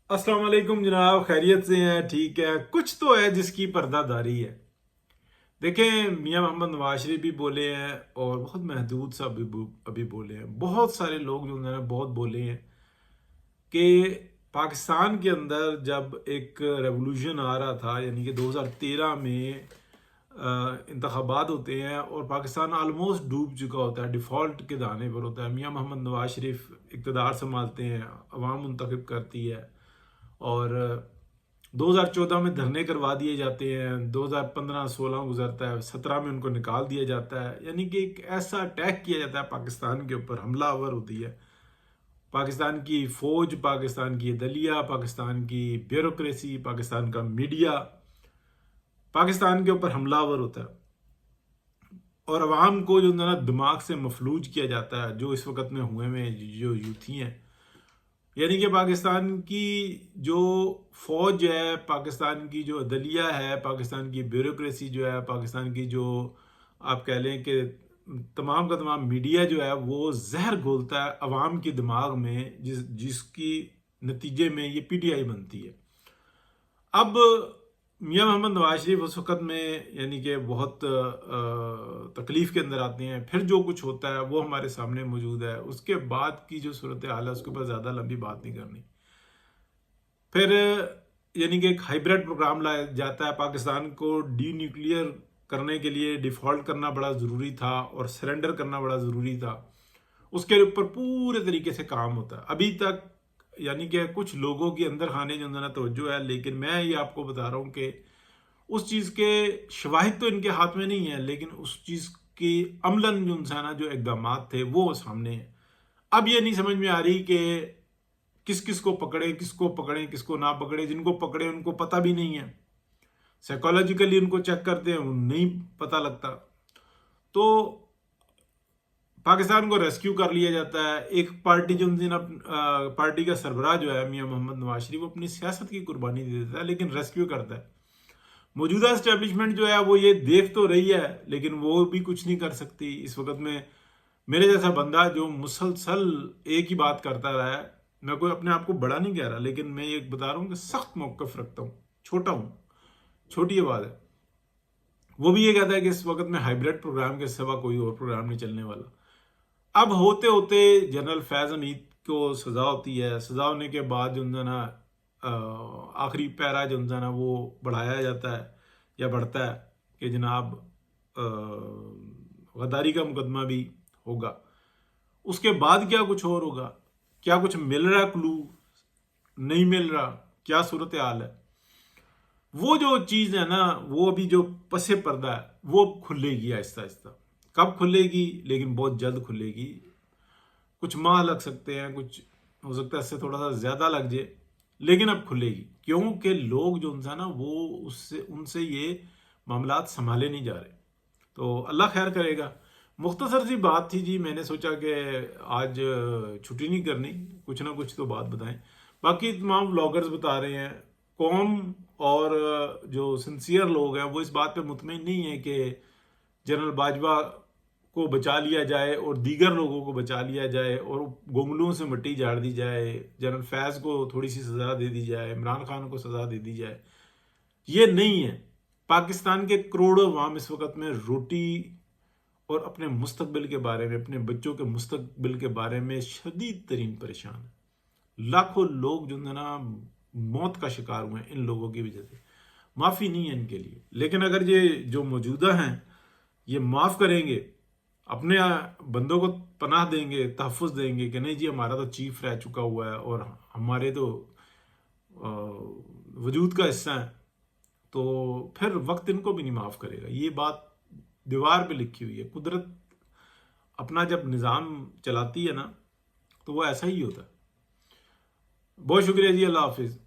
السلام علیکم جناب، خیریت سے ہیں؟ ٹھیک ہے، کچھ تو ہے جس کی پردہ داری ہے۔ دیکھیں، میاں محمد نواز شریف بھی بولے ہیں اور بہت محدود سا ابھی بولے ہیں۔ بہت سارے لوگ جو انہوں نے بہت بولے ہیں کہ پاکستان کے اندر جب ایک ریولوشن آ رہا تھا، یعنی کہ 2013 میں انتخابات ہوتے ہیں اور پاکستان آلموسٹ ڈوب چکا ہوتا ہے، ڈیفالٹ کے دہانے پر ہوتا ہے۔ میاں محمد نواز شریف اقتدار سنبھالتے ہیں، عوام منتخب کرتی ہے اور 2014 میں دھرنے کروا دیے جاتے ہیں، 2015-16 گزرتا ہے، 17 میں ان کو نکال دیا جاتا ہے۔ یعنی کہ ایک ایسا اٹیک کیا جاتا ہے پاکستان کے اوپر، حملہ آور ہوتی ہے پاکستان کی فوج، پاکستان کی عدلیہ، پاکستان کی بیوروکریسی، پاکستان کا میڈیا پاکستان کے اوپر حملہ آور ہوتا ہے اور عوام کو جو نا دماغ سے مفلوج کیا جاتا ہے، جو اس وقت میں ہوئے میں جو یوتھی ہیں۔ یعنی کہ پاکستان کی جو فوج ہے، پاکستان کی جو عدلیہ ہے، پاکستان کی بیوروکریسی جو ہے، پاکستان کی جو آپ کہہ لیں کہ تمام کا تمام میڈیا جو ہے وہ زہر گھولتا ہے عوام کے دماغ میں، جس کی نتیجے میں یہ پی ٹی آئی بنتی ہے۔ اب میاں محمد نواز شریف اس وقت میں یعنی کہ بہت تکلیف کے اندر آتے ہیں، پھر جو کچھ ہوتا ہے وہ ہمارے سامنے موجود ہے۔ اس کے بعد کی جو صورتحال ہے اس کے اوپر زیادہ لمبی بات نہیں کرنی۔ پھر یعنی کہ ایک ہائیبریڈ پروگرام لایا جاتا ہے، پاکستان کو ڈی نیوکلیئر کرنے کے لیے ڈیفالٹ کرنا بڑا ضروری تھا اور سرنڈر کرنا بڑا ضروری تھا۔ اس کے اوپر پورے طریقے سے کام ہوتا ہے ابھی تک، یعنی کہ کچھ لوگوں کی اندر خانے جو اندر توجہ ہے، لیکن میں یہ آپ کو بتا رہا ہوں کہ اس چیز کے شواہد تو ان کے ہاتھ میں نہیں ہے، لیکن اس چیز کی عملاً جو انسانہ جو اقدامات تھے وہ سامنے ہیں۔ اب یہ نہیں سمجھ میں آ رہی کہ کس کس کو پکڑیں، کس کو پکڑیں، کس کو نہ پکڑیں۔ جن کو پکڑیں ان کو پتہ بھی نہیں ہے، سائیکالوجیکلی ان کو چیک کرتے ہیں، نہیں پتہ لگتا۔ تو پاکستان کو ریسکیو کر لیا جاتا ہے۔ ایک پارٹی جو پارٹی کا سربراہ جو ہے میاں محمد نواز شریف، وہ اپنی سیاست کی قربانی دے دیتا ہے لیکن ریسکیو کرتا ہے۔ موجودہ اسٹیبلشمنٹ جو ہے وہ یہ دیکھ تو رہی ہے لیکن وہ بھی کچھ نہیں کر سکتی اس وقت میں۔ میرے جیسا بندہ جو مسلسل ایک ہی بات کرتا رہا ہے، میں کوئی اپنے آپ کو بڑا نہیں کہہ رہا، لیکن میں یہ بتا رہا ہوں کہ سخت موقف رکھتا ہوں، چھوٹا ہوں، چھوٹی یہ بات ہے۔ وہ بھی یہ کہتا ہے کہ اس وقت میں ہائیبریڈ پروگرام کے سوا کوئی اور پروگرام نہیں چلنے والا۔ اب ہوتے ہوتے جنرل فیض حمید کو سزا ہوتی ہے، سزا ہونے کے بعد جو نا آخری پیرا جو نا وہ بڑھایا جاتا ہے یا بڑھتا ہے کہ جناب غداری کا مقدمہ بھی ہوگا۔ اس کے بعد کیا کچھ اور ہوگا، کیا کچھ مل رہا ہے، کلو نہیں مل رہا، کیا صورتحال ہے، وہ جو چیز ہے نا وہ ابھی جو پس پردہ ہے وہ کھلے گی آہستہ آہستہ۔ کب کھلے گی؟ لیکن بہت جلد کھلے گی۔ کچھ ماہ لگ سکتے ہیں، کچھ ہو سکتا ہے اس سے تھوڑا سا زیادہ لگ جائے، لیکن اب کھلے گی کیونکہ لوگ جو انسان نا وہ ان سے یہ معاملات سنبھالے نہیں جا رہے۔ تو اللہ خیر کرے گا۔ مختصر سی بات تھی جی، میں نے سوچا کہ آج چھٹی نہیں کرنی، کچھ نہ کچھ تو بات بتائیں۔ باقی تمام بلاگرز بتا رہے ہیں، قوم اور جو سنسیئر لوگ ہیں وہ اس بات پہ مطمئن نہیں ہے کہ جنرل باجوہ کو بچا لیا جائے اور دیگر لوگوں کو بچا لیا جائے اور گونگلوں سے مٹی جھاڑ دی جائے، جنرل فیض کو تھوڑی سی سزا دے دی جائے، عمران خان کو سزا دے دی جائے۔ یہ نہیں ہے۔ پاکستان کے کروڑوں عوام اس وقت میں روٹی اور اپنے مستقبل کے بارے میں، اپنے بچوں کے مستقبل کے بارے میں شدید ترین پریشان ہیں۔ لاکھوں لوگ جو نا موت کا شکار ہوئے ہیں ان لوگوں کی وجہ سے۔ معافی نہیں ہے ان کے لیے، لیکن اگر یہ جو موجودہ ہیں یہ معاف کریں گے، اپنے بندوں کو پناہ دیں گے، تحفظ دیں گے کہ نہیں جی ہمارا تو چیف رہ چکا ہوا ہے اور ہمارے تو وجود کا حصہ ہیں، تو پھر وقت ان کو بھی نہیں معاف کرے گا۔ یہ بات دیوار پہ لکھی ہوئی ہے۔ قدرت اپنا جب نظام چلاتی ہے نا تو وہ ایسا ہی ہوتا ہے۔ بہت شکریہ جی، اللہ حافظ۔